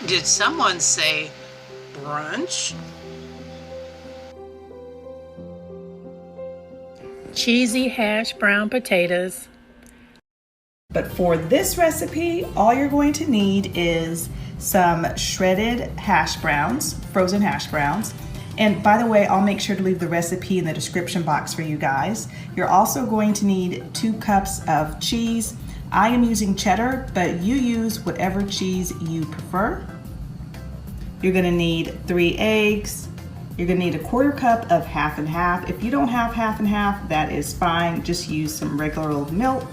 Did someone say brunch? Cheesy hash brown potatoes. But for this recipe, all you're going to need is some shredded hash browns, frozen hash browns. And by the way, I'll make sure to leave the recipe in the description box for you guys. You're also going to need 2 cups of cheese. I am using cheddar, but you use whatever cheese you prefer. You're gonna need 3 eggs. You're gonna need a 1/4 cup of half and half. If you don't have half and half, that is fine. Just use some regular old milk.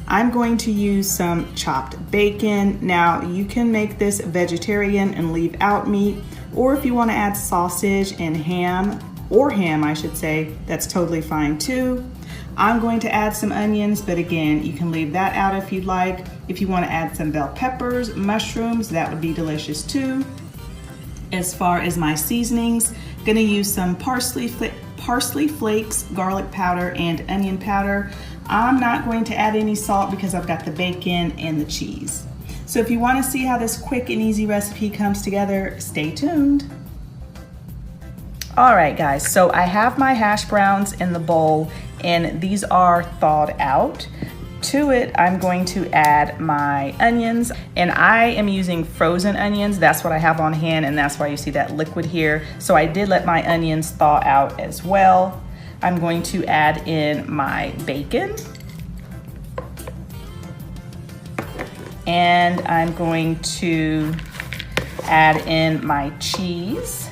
I'm going to use some chopped bacon. Now, you can make this vegetarian and leave out meat, or if you want to add sausage and ham, or ham I should say, that's totally fine too. I'm going to add some onions, but again, you can leave that out if you'd like. If you want to add some bell peppers, mushrooms, that would be delicious too. As far as my seasonings, I'm gonna use some parsley flakes, garlic powder, and onion powder. I'm not going to add any salt because I've got the bacon and the cheese. So if you want to see how this quick and easy recipe comes together, stay tuned. All right, guys, so I have my hash browns in the bowl and these are thawed out. To it, I'm going to add my onions, and I am using frozen onions. That's what I have on hand, and that's why you see that liquid here. So I did let my onions thaw out as well. I'm going to add in my bacon. And I'm going to add in my cheese.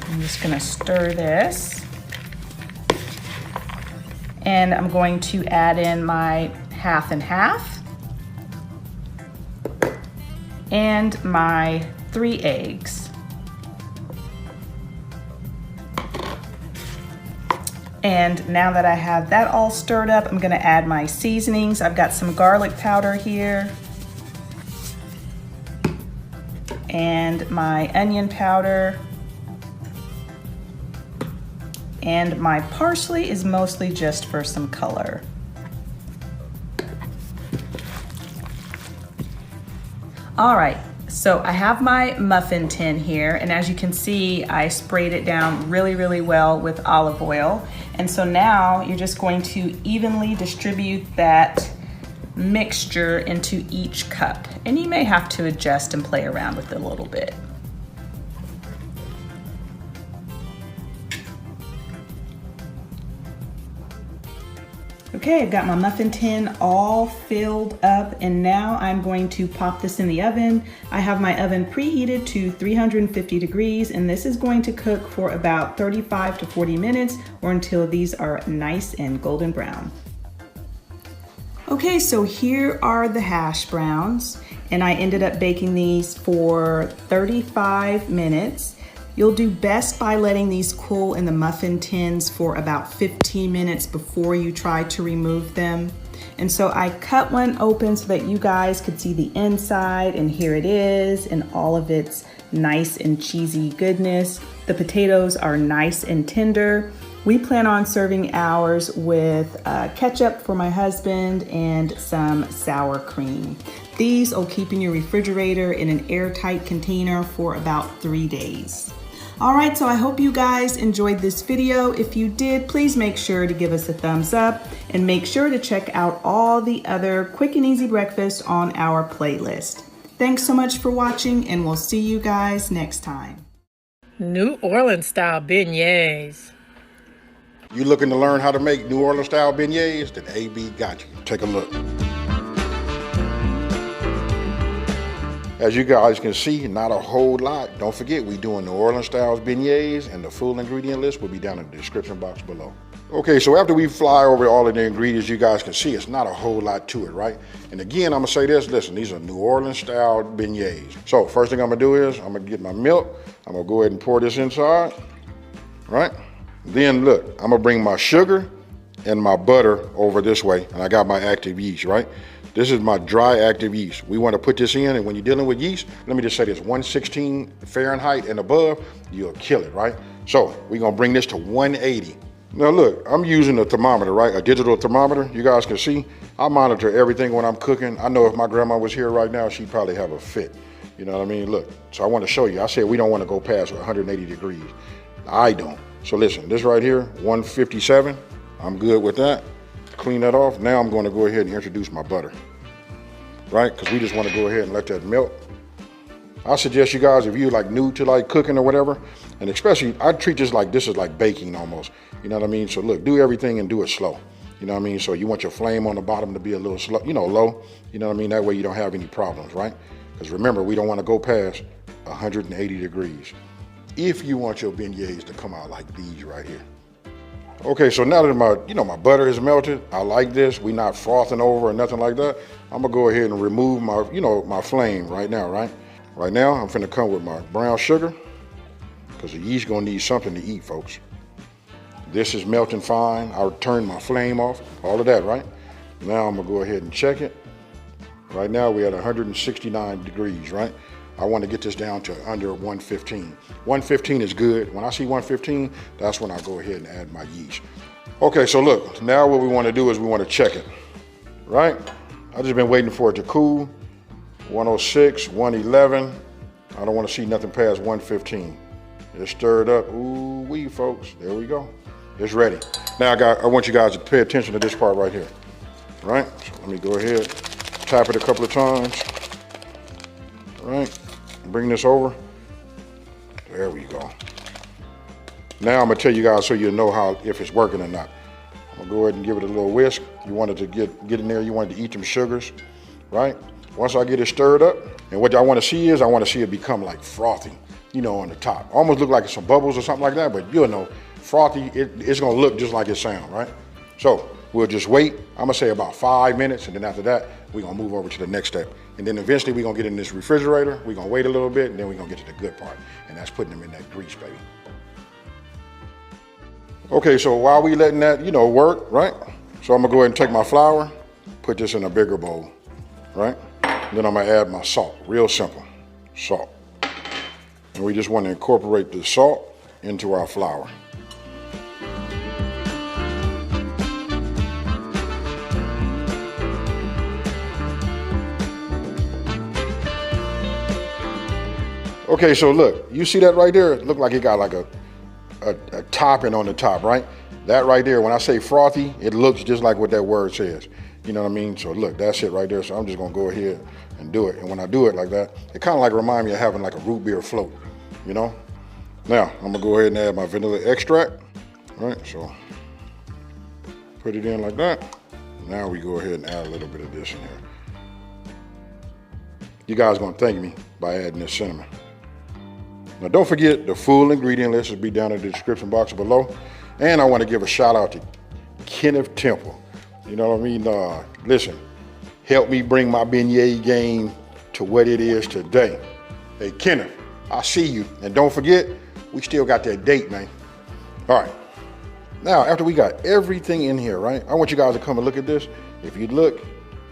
I'm just gonna stir this. And I'm going to add in my half and half and my 3 eggs. And now that I have that all stirred up, I'm gonna add my seasonings. I've got some garlic powder here and my onion powder. And my parsley is mostly just for some color. All right, so I have my muffin tin here, and as you can see, I sprayed it down really, really well with olive oil. And so now you're just going to evenly distribute that mixture into each cup. And you may have to adjust and play around with it a little bit. Okay, I've got my muffin tin all filled up, and now I'm going to pop this in the oven. I have my oven preheated to 350 degrees, and this is going to cook for about 35 to 40 minutes or until these are nice and golden brown. Okay, so here are the hash browns, and I ended up baking these for 35 minutes. You'll do best by letting these cool in the muffin tins for about 15 minutes before you try to remove them. And so I cut one open so that you guys could see the inside, and here it is in all of its nice and cheesy goodness. The potatoes are nice and tender. We plan on serving ours with ketchup for my husband and some sour cream. These will keep in your refrigerator in an airtight container for about 3 days. All right, so I hope you guys enjoyed this video. If you did, please make sure to give us a thumbs up and make sure to check out all the other quick and easy breakfasts on our playlist. Thanks so much for watching, and we'll see you guys next time. New Orleans style beignets. You looking to learn how to make New Orleans style beignets? Then AB got you. Take a look. As you guys can see, not a whole lot. Don't forget, we doing New Orleans style beignets, and the full ingredient list will be down in the description box below. Okay, so after we fly over all of the ingredients, you guys can see it's not a whole lot to it, right? And again, I'm gonna say this, listen, these are New Orleans style beignets. So first thing I'm gonna do is, I'm gonna get my milk, I'm gonna go ahead and pour this inside, right? Then look, I'm gonna bring my sugar and my butter over this way, and I got my active yeast, right? This is my dry active yeast. We want to put this in, and when you're dealing with yeast, let me just say this, 116 Fahrenheit and above, you'll kill it, right? So we're gonna bring this to 180. Now look, I'm using a thermometer, right? A digital thermometer. You guys can see, I monitor everything when I'm cooking. I know if my grandma was here right now, she'd probably have a fit. You know what I mean? Look, so I want to show you. I said we don't want to go past 180 degrees. I don't. So listen, this right here, 157. I'm good with that. Clean that off. Now I'm going to go ahead and introduce my butter, right? Because we just want to go ahead and let that melt. I suggest you guys, if you're like new to like cooking or whatever, and especially I treat this is like baking almost. You know what I mean? So look, do everything and do it slow. You know what I mean? So you want your flame on the bottom to be a little slow, low. You know what I mean? That way you don't have any problems, right? Because remember, we don't want to go past 180 degrees if you want your beignets to come out like these right here. Okay, so now that my butter is melted, I like this. We're not frothing over or nothing like that. I'm gonna go ahead and remove my, my flame right now, right? Right now, I'm finna come with my brown sugar because the yeast gonna need something to eat, folks. This is melting fine. I'll turn my flame off, all of that, right? Now I'm gonna go ahead and check it. Right now we're at 169 degrees, right? I want to get this down to under 115. 115 is good. When I see 115, that's when I go ahead and add my yeast. Okay, so look, now what we want to do is we want to check it, right? I've just been waiting for it to cool. 106, 111. I don't want to see nothing past 115. It's stirred up. Ooh wee, folks. There we go. It's ready. Now I want you guys to pay attention to this part right here, right? So let me go ahead, tap it a couple of times, right? Bring this over. There we go. Now I'm gonna tell you guys so you know if it's working or not. I'm gonna go ahead and give it a little whisk. You want it to get in there, you want it to eat them sugars, right? Once I get it stirred up, and what I wanna see is, I wanna see it become like frothy, on the top. Almost look like some bubbles or something like that, but frothy, it's gonna look just like it sounds, right? So we'll just wait. I'm gonna say about 5 minutes, and then after that, we're gonna move over to the next step. And then eventually we're gonna get in this refrigerator, we're gonna wait a little bit, and then we're gonna get to the good part, and that's putting them in that grease, baby. Okay, so while we letting that, work, right? So I'm gonna go ahead and take my flour, put this in a bigger bowl, right? Then I'm gonna add my salt, real simple, salt. And we just wanna incorporate the salt into our flour. Okay, so look, you see that right there? It looked like it got like a topping on the top, right? That right there, when I say frothy, it looks just like what that word says. You know what I mean? So look, that's it right there. So I'm just gonna go ahead and do it. And when I do it like that, it kind of like remind me of having like a root beer float, Now, I'm gonna go ahead and add my vanilla extract, right? So put it in like that. Now we go ahead and add a little bit of this in here. You guys gonna thank me by adding this cinnamon. Now don't forget, the full ingredient list will be down in the description box below. And I want to give a shout out to Kenneth Temple. You know what I mean? Listen, help me bring my beignet game to what it is today. Hey Kenneth, I see you. And don't forget, we still got that date, man. All right. Now, after we got everything in here, right? I want you guys to come and look at this. If you look,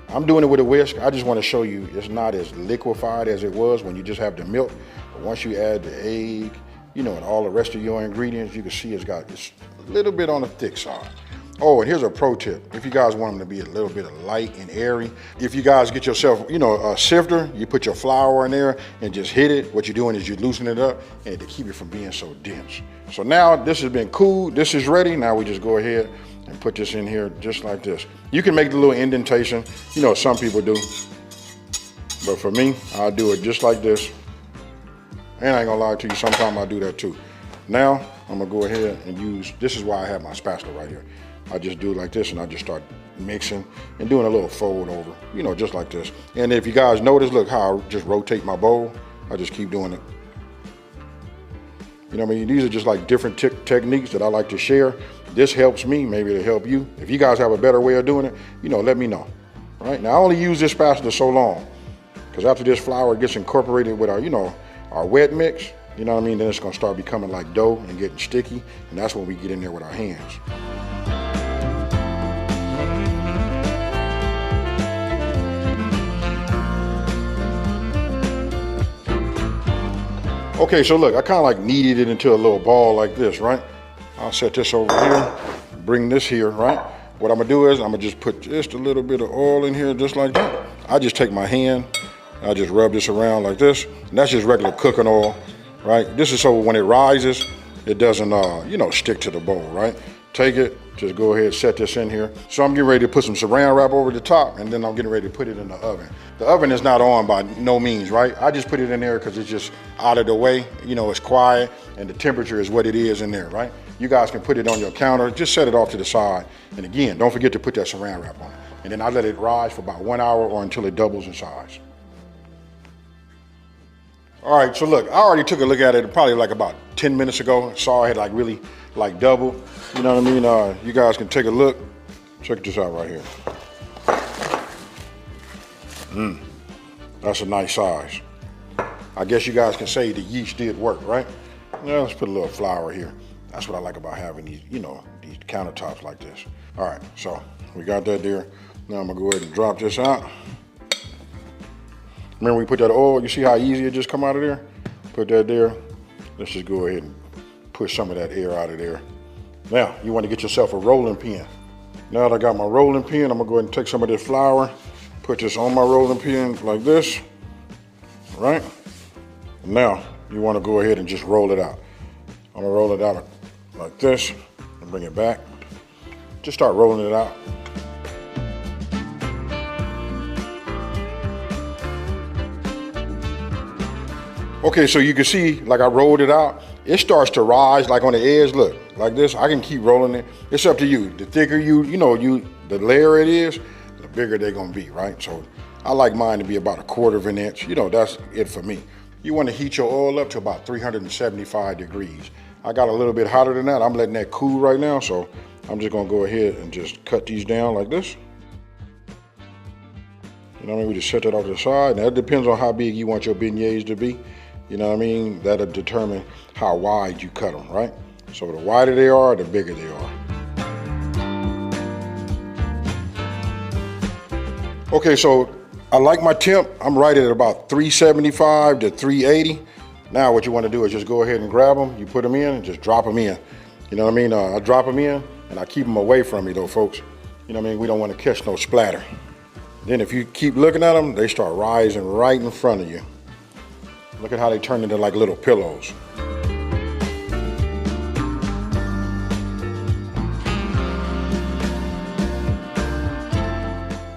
I'm doing it with a whisk. I just want to show you it's not as liquefied as it was when you just have the milk. But once you add the egg, and all the rest of your ingredients, you can see it's a little bit on the thick side. Oh, and here's a pro tip. If you guys want them to be a little bit light and airy, if you guys get yourself, a sifter, you put your flour in there and just hit it. What you're doing is you loosen it up and to keep it from being so dense. So now this has been cooled. This is ready. Now we just go ahead and put this in here just like this. You can make the little indentation. Some people do. But for me, I'll do it just like this. And I ain't gonna lie to you, sometimes I do that too. Now, I'm gonna go ahead and this is why I have my spatula right here. I just do it like this and I just start mixing and doing a little fold over, just like this. And if you guys notice, look how I just rotate my bowl. I just keep doing it. These are just like different techniques that I like to share. This helps me, maybe it'll help you. If you guys have a better way of doing it, let me know. All right, now I only use this spatula so long because after this flour gets incorporated with our, our wet mix, then it's gonna start becoming like dough and getting sticky, and that's when we get in there with our hands. Okay, so look, I kind of like kneaded it into a little ball like this, right? I'll set this over here, bring this here, right? What I'm gonna do is I'm gonna just put just a little bit of oil in here, just like that. I just take my hand, I just rub this around like this, and that's just regular cooking oil, right? This is so when it rises, it doesn't, you know, stick to the bowl, right? Take it, just go ahead, set this in here. So I'm getting ready to put some saran wrap over the top, and then I'm getting ready to put it in the oven. The oven is not on by no means, right? I just put it in there because it's just out of the way. You know, it's quiet, and the temperature is what it is in there, right? You guys can put it on your counter, just set it off to the side. And again, don't forget to put that saran wrap on it. And then I let it rise for about 1 hour or until it doubles in size. All right, so look, I already took a look at it probably like about 10 minutes ago. Saw it had like really like double. You know what I mean? You guys can take a look. Check this out right here. That's a nice size. I guess you guys can say the yeast did work, right? Now let's put a little flour here. That's what I like about having these, you know, these countertops like this. All right, so we got that there. Now I'm gonna go ahead and drop this out. Remember we put that oil, you see how easy it just come out of there? Put that there. Let's just go ahead and push some of that air out of there. Now, you want to get yourself a rolling pin. Now that I got my rolling pin, I'm gonna go ahead and take some of this flour, put this on my rolling pin like this, right? Now, you want to go ahead and just roll it out. I'm gonna roll it out like this and bring it back. Just start rolling it out. Okay, so you can see, like I rolled it out, it starts to rise like on the edge, look, like this. I can keep rolling it. It's up to you. The thicker the layer it is, the bigger they're gonna be, right? So I like mine to be about 1/4 of an inch. You know, that's it for me. You wanna heat your oil up to about 375 degrees. I got a little bit hotter than that. I'm letting that cool right now, so I'm just gonna go ahead and just cut these down like this. You know what I mean? We just set that off to the side. Now it depends on how big you want your beignets to be. You know what I mean? That'll determine how wide you cut them, right? So the wider they are, the bigger they are. Okay, so I like my temp. I'm right at about 375 to 380. Now what you want to do is just go ahead and grab them. You put them in and just drop them in. You know what I mean? I drop them in and I keep them away from me though, folks. You know what I mean? We don't want to catch no splatter. Then if you keep looking at them, they start rising right in front of you. Look at how they turn into like little pillows.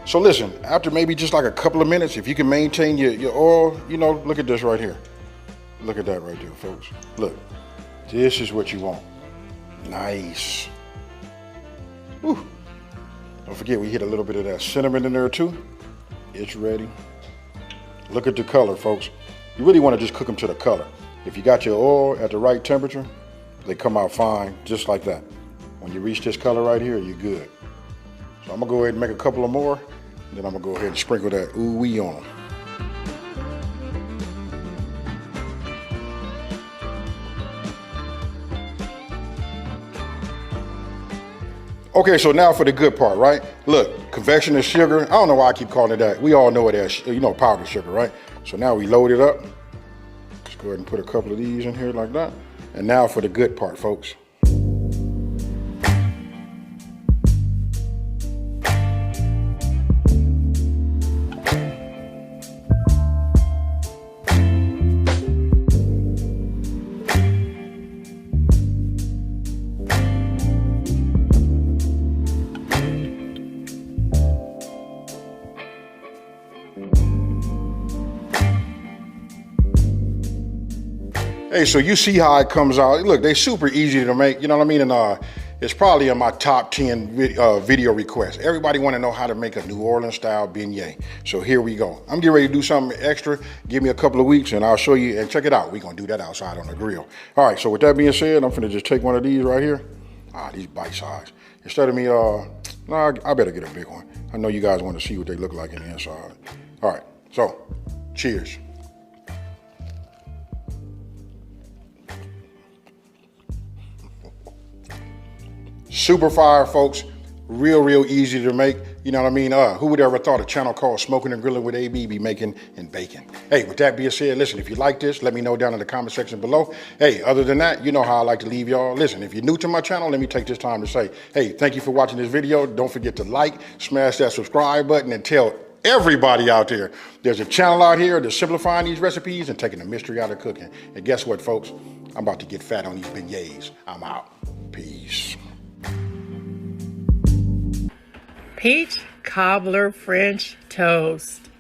So listen, after maybe just like a couple of minutes, if you can maintain your oil, you know, look at this right here. Look at that right there, folks. Look, this is what you want. Nice. Whew. Don't forget we hit a little bit of that cinnamon in there too. It's ready. Look at the color, folks. You really want to just cook them to the color. If you got your oil at the right temperature, they come out fine, just like that. When you reach this color right here, you're good. So I'm gonna go ahead and make a couple of more, and then I'm gonna go ahead and sprinkle that ooh-wee on them. Okay, so now for the good part, right? Look, confectioner sugar. I don't know why I keep calling it that. We all know it as, you know, powdered sugar, right? So now we load it up. Just go ahead and put a couple of these in here like that. And now for the good part, folks. Hey, so you see how it comes out. Look, they're super easy to make, you know what I mean? And it's probably in my top 10 video requests. Everybody want to know how to make a New Orleans style beignet. So here we go. I'm getting ready to do something extra. Give me a couple of weeks and I'll show you, and check it out. We're going to do that outside on the grill. All right, so with that being said, I'm finna just take one of these right here. These bite size. Instead of me, nah, I better get a big one. I know you guys want to see what they look like in the inside. All right, so cheers. Super fire, folks. Real easy to make. You know what I mean? Who would ever thought a channel called Smoking and Grilling with AB be making and baking? Hey, with that being said, listen, if you like this, let me know down in the comment section below. Hey, other than that, you know how I like to leave y'all. Listen, if you're new to my channel, let me take this time to say, hey, thank you for watching this video. Don't forget to like, smash that subscribe button, and tell everybody out there there's a channel out here that's simplifying these recipes and taking the mystery out of cooking. And guess what, folks? I'm about to get fat on these beignets. I'm out. Peace. Peach cobbler French toast.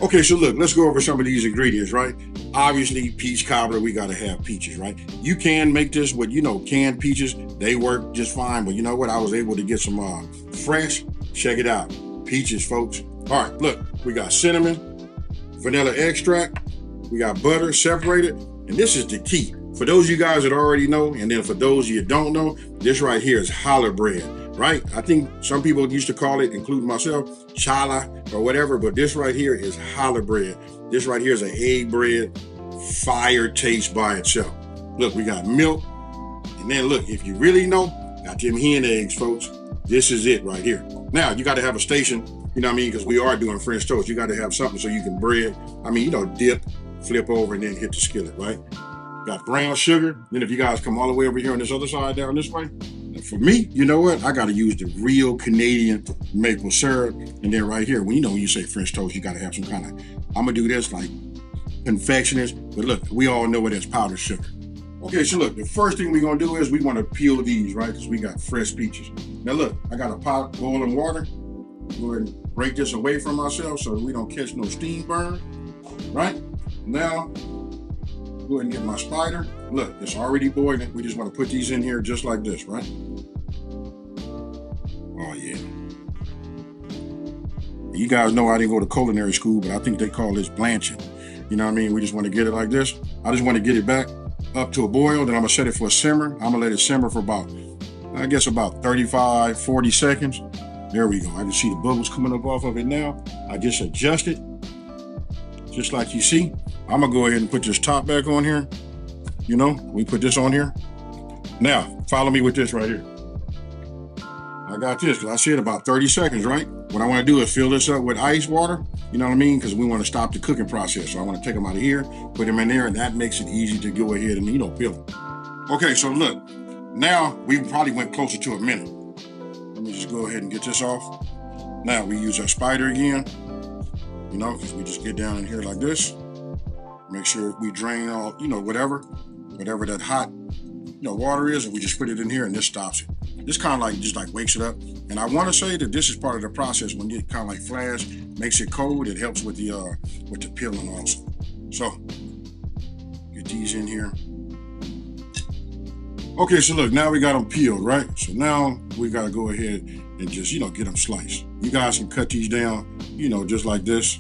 Okay, so look, let's go over some of these ingredients, right? Obviously, peach cobbler, we gotta have peaches, right? You can make this with, canned peaches. They work just fine, but you know what? I was able to get some fresh. Check it out. Peaches, folks. All right, look, we got cinnamon, vanilla extract, we got butter separated, and this is the key. For those of you guys that already know, and then for those of you that don't know, this right here is challah bread, right? I think some people used to call it, including myself, challah or whatever, but this right here is challah bread. This right here is an egg bread, fire taste by itself. Look, we got milk, and then look, if you really know, got them hen eggs, folks. This is it right here. Now, you got to have a station, you know what I mean, because we are doing French toast. You got to have something so you can dip, flip over, and then hit the skillet, right? Got brown sugar. Then if you guys come all the way over here on this other side down this way, and for me, you know what? I got to use the real Canadian maple syrup. And then right here, when you say French toast, you got to have some kind of, I'm going to do this like confectioners. But look, we all know it as powdered sugar. Okay, so look, the first thing we're going to do is we want to peel these, right? Because we got fresh peaches. Now look, I got a pot boiling water. Go ahead and break this away from ourselves so we don't catch no steam burn, right? Now, go ahead and get my spider. Look, it's already boiling. We just want to put these in here just like this, right? Oh, yeah. You guys know I didn't go to culinary school, but I think they call this blanching. You know what I mean? We just want to get it like this. I just want to get it back up to a boil. Then I'm going to set it for a simmer. I'm going to let it simmer for about 35, 40 seconds. There we go. I can see the bubbles coming up off of it now. I just adjust it, just like you see. I'm gonna go ahead and put this top back on here. We put this on here. Now, follow me with this right here. I got this, because I said about 30 seconds, right? What I wanna do is fill this up with ice water, you know what I mean? Because we wanna stop the cooking process. So I wanna take them out of here, put them in there, and that makes it easy to go ahead and, peel them. Okay, so look, now we probably went closer to a minute. Let me just go ahead and get this off. Now we use our spider again, because we just get down in here like this. Make sure we drain all, whatever that hot, water is, and we just put it in here and this stops it. This kind of just wakes it up. And I want to say that this is part of the process. When it kind of flash, makes it cold, it helps with the peeling also. So, get these in here. Okay, so look, now we got them peeled, right? So now we got to go ahead and just, get them sliced. You guys can cut these down, just like this.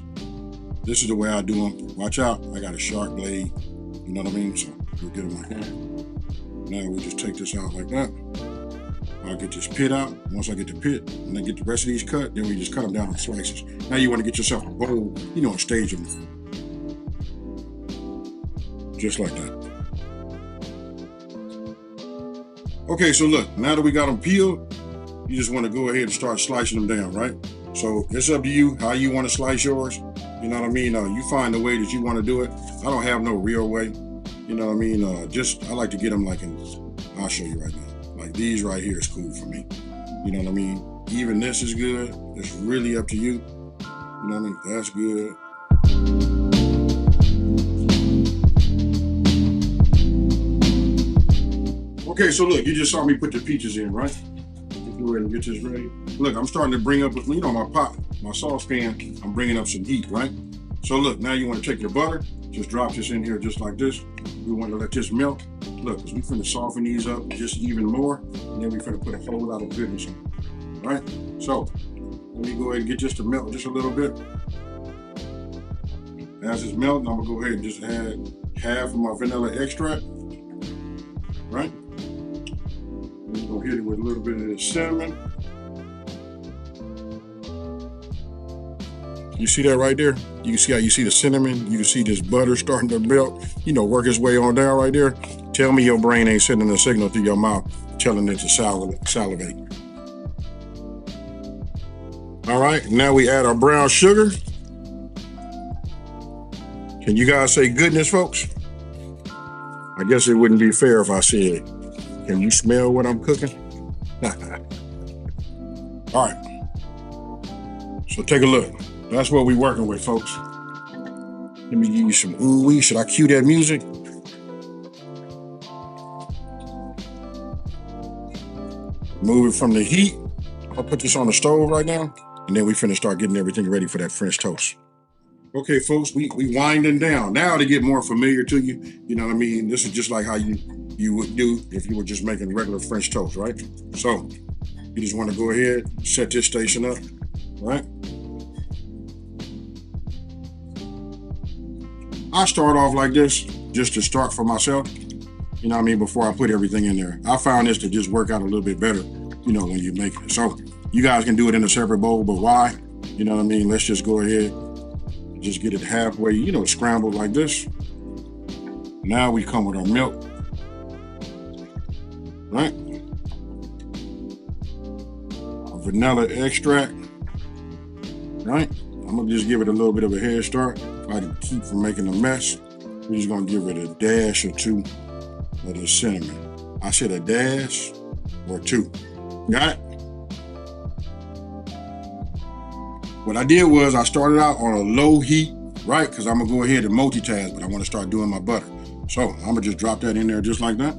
This is the way I do them. Watch out, I got a sharp blade. You know what I mean? So we'll get them like that. Now we just take this out like that. I'll get this pit out. Once I get the pit, and then get the rest of these cut, then we just cut them down in slices. Now you want to get yourself a bowl, and stage them. Just like that. Okay, so look, now that we got them peeled, you just want to go ahead and start slicing them down, right? So it's up to you how you want to slice yours. You know what I mean? You find the way that you want to do it. I don't have no real way. You know what I mean? I like to get them I'll show you right now. Like these right here is cool for me. You know what I mean? Even this is good. It's really up to you. You know what I mean? That's good. Okay, so look, you just saw me put the peaches in, right? Go ahead and get this ready. Look, I'm starting to bring up, my pot, my saucepan, I'm bringing up some heat, right? So look, now you want to take your butter, just drop this in here just like this. We want to let this melt. Look, because we're finna soften these up just even more, and then we're finna put a whole lot of goodness in it, right? So, let me go ahead and get this to melt just a little bit. As it's melting, I'm gonna go ahead and just add half of my vanilla extract, right? We're gonna hit it with a little bit of this cinnamon. You see that right there? You can see how you see the cinnamon. You can see this butter starting to melt, work its way on down right there. Tell me your brain ain't sending a signal through your mouth telling it to salivate. All right, now we add our brown sugar. Can you guys say goodness, folks? I guess it wouldn't be fair if I said, can you smell what I'm cooking? All right, so take a look. That's what we're working with, folks. Let me give you some ooh-wee. Should I cue that music? Move it from the heat. I'll put this on the stove right now, and then we finna start getting everything ready for that French toast. Okay, folks, we winding down. Now to get more familiar to you, you know what I mean? This is just like how you would do if you were just making regular French toast, right? So you just want to go ahead, set this station up, right? I start off like this just to start for myself, you know what I mean, before I put everything in there. I found this to just work out a little bit better, you know, when you make it. So you guys can do it in a separate bowl, but why? You know what I mean? Let's just go ahead, just get it halfway, you know, scrambled like this. Now we come with our milk, right? Our vanilla extract, right? I'm gonna just give it a little bit of a head start. Try to keep from making a mess. We're just gonna give it a dash or two of the cinnamon. I said a dash or two. Got it? What I did was I started out on a low heat, right? Because I'm gonna go ahead and multitask, but I want to start doing my butter. So I'm gonna just drop that in there just like that.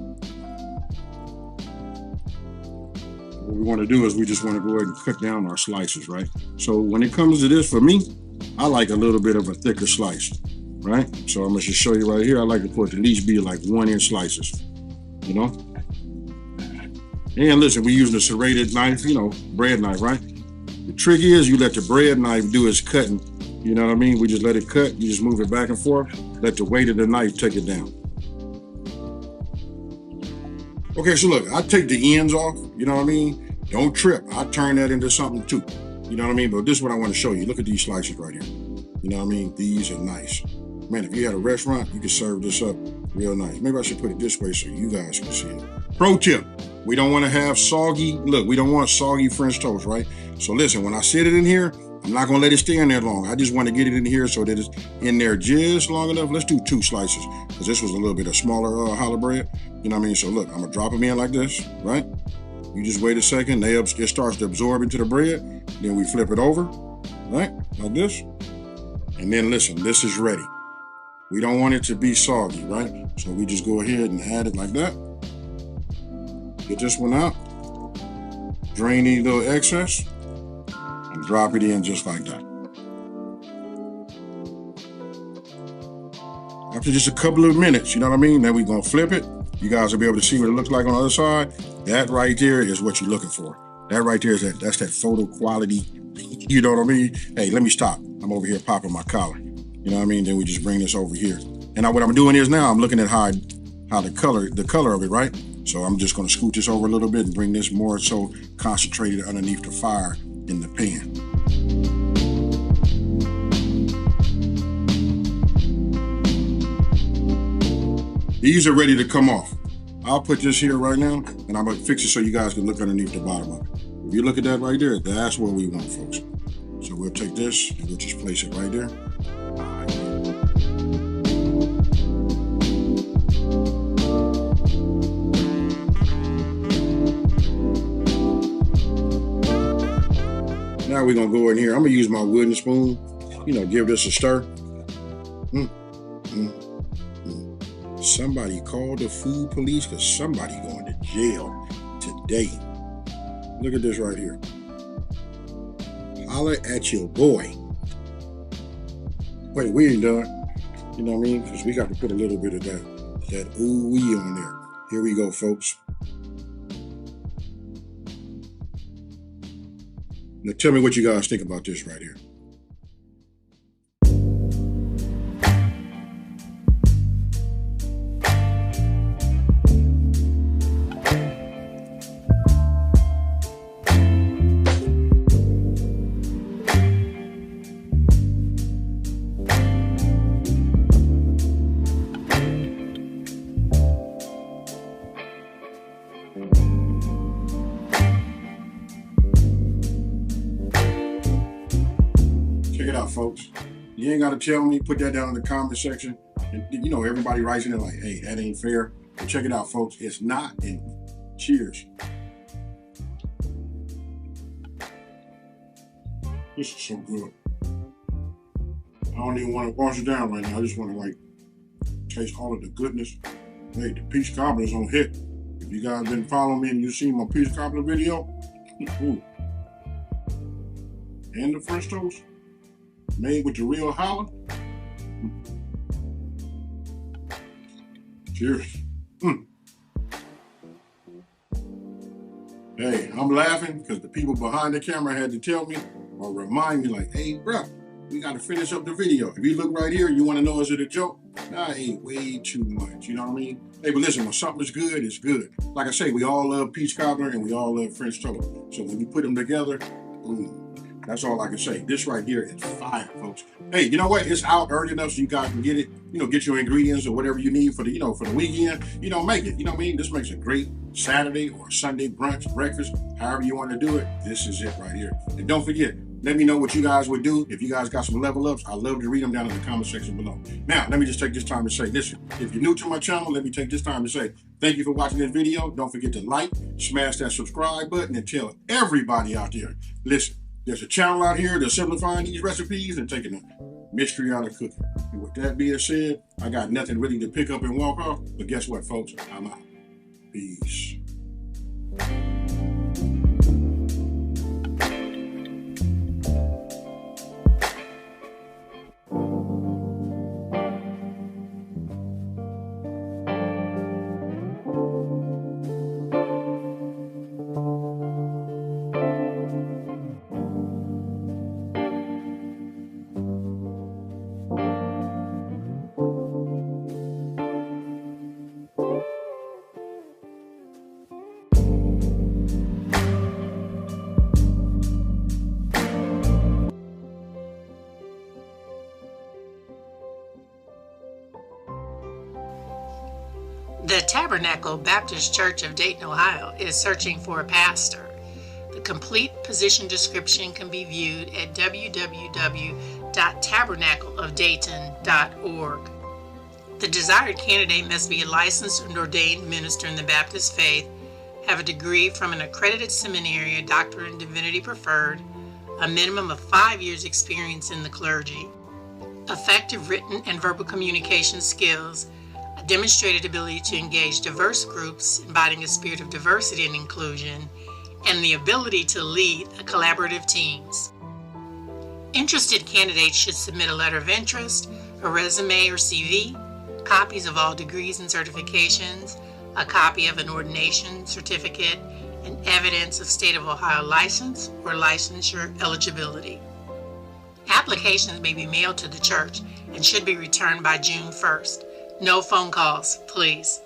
What we want to do is we just want to go ahead and cut down our slices, right? So when it comes to this, for me, I like a little bit of a thicker slice, right? So I'm gonna just show you right here. I like to put at least be like 1 inch slices, you know? And listen, we're using a serrated knife, you know, bread knife, right? The trick is you let the bread knife do its cutting. You know what I mean? We just let it cut. You just move it back and forth. Let the weight of the knife take it down. Okay, so look, I take the ends off. You know what I mean? Don't trip. I turn that into something too. You know what I mean? But this is what I want to show you. Look at these slices right here. You know what I mean? These are nice. Man, if you had a restaurant, you could serve this up real nice. Maybe I should put it this way so you guys can see it. Pro tip, we don't want to have soggy, look, we don't want soggy French toast, right? So listen, when I sit it in here, I'm not going to let it stay in there long. I just want to get it in here so that it's in there just long enough. Let's do 2 slices because this was a little bit of smaller challah bread. You know what I mean? So look, I'm going to drop them in like this, right? You just wait a second. It starts to absorb into the bread. Then we flip it over, right? Like this. And then listen, this is ready. We don't want it to be soggy, right? So we just go ahead and add it like that. Get this one out. Drain any little excess. And drop it in just like that. After just a couple of minutes, you know what I mean? Then we're gonna flip it. You guys will be able to see what it looks like on the other side. That right there is what you're looking for. That right there is that's that photo quality. You know what I mean? Hey, let me stop. I'm over here popping my collar. You know what I mean? Then we just bring this over here. And what I'm doing is now I'm looking at how the color of it, right? So I'm just gonna scoot this over a little bit and bring this more so concentrated underneath the fire in the pan. These are ready to come off. I'll put this here right now and I'm gonna fix it so you guys can look underneath the bottom of it. If you look at that right there, that's what we want, folks. So we'll take this and we'll just place it right there. Now we're gonna go in here. I'm gonna use my wooden spoon, you know, give this a stir. Somebody called the food police because somebody going to jail today. Look at this right here. Holler at your boy. Wait, we ain't done. You know what I mean? Because we got to put a little bit of that ooh-wee on there. Here we go, folks. Now tell me what you guys think about this right here. Check it out, folks. You ain't got to tell me. Put that down in the comment section. And, you know, everybody writes in it like, hey, that ain't fair. But check it out, folks. It's not. And cheers. This is so good. I don't even want to wash it down right now. I just want to, like, taste all of the goodness. Hey, the peach cobbler's on hit. If you guys been following me and you seen my peach cobbler video, ooh. And the French toast, made with the real holla. Cheers. Hey, I'm laughing because the people behind the camera had to tell me or remind me like, hey, bro, we got to finish up the video. If you look right here, you want to know, is it a joke? Nah, I ate way too much. You know what I mean? Hey, but listen, when something's good, it's good. Like I say, we all love peach cobbler and we all love French toast. So when you put them together, that's all I can say. This right here is fire, folks. Hey, you know what? It's out early enough so you guys can get it. You know, get your ingredients or whatever you need for the, you know, for the weekend. You know, make it. You know what I mean? This makes a great Saturday or Sunday brunch, breakfast, however you want to do it. This is it right here. And don't forget, let me know what you guys would do. If you guys got some level ups, I'd love to read them down in the comment section below. Now, let me just take this time to say, listen, if you're new to my channel, let me take this time to say, thank you for watching this video. Don't forget to like, smash that subscribe button, and tell everybody out there, listen, there's a channel out here that's simplifying these recipes and taking the mystery out of cooking. And with that being said, I got nothing really to pick up and walk off, but guess what, folks? I'm out. Peace. The Tabernacle Baptist Church of Dayton, Ohio is searching for a pastor. The complete position description can be viewed at www.tabernacleofdayton.org. The desired candidate must be a licensed and ordained minister in the Baptist faith, have a degree from an accredited seminary, a doctorate in divinity preferred, a minimum of 5 years experience in the clergy, effective written and verbal communication skills, a demonstrated ability to engage diverse groups, embodying a spirit of diversity and inclusion, and the ability to lead collaborative teams. Interested candidates should submit a letter of interest, a resume or CV, copies of all degrees and certifications, a copy of an ordination certificate, and evidence of State of Ohio license or licensure eligibility. Applications may be mailed to the church and should be returned by June 1st. No phone calls, please.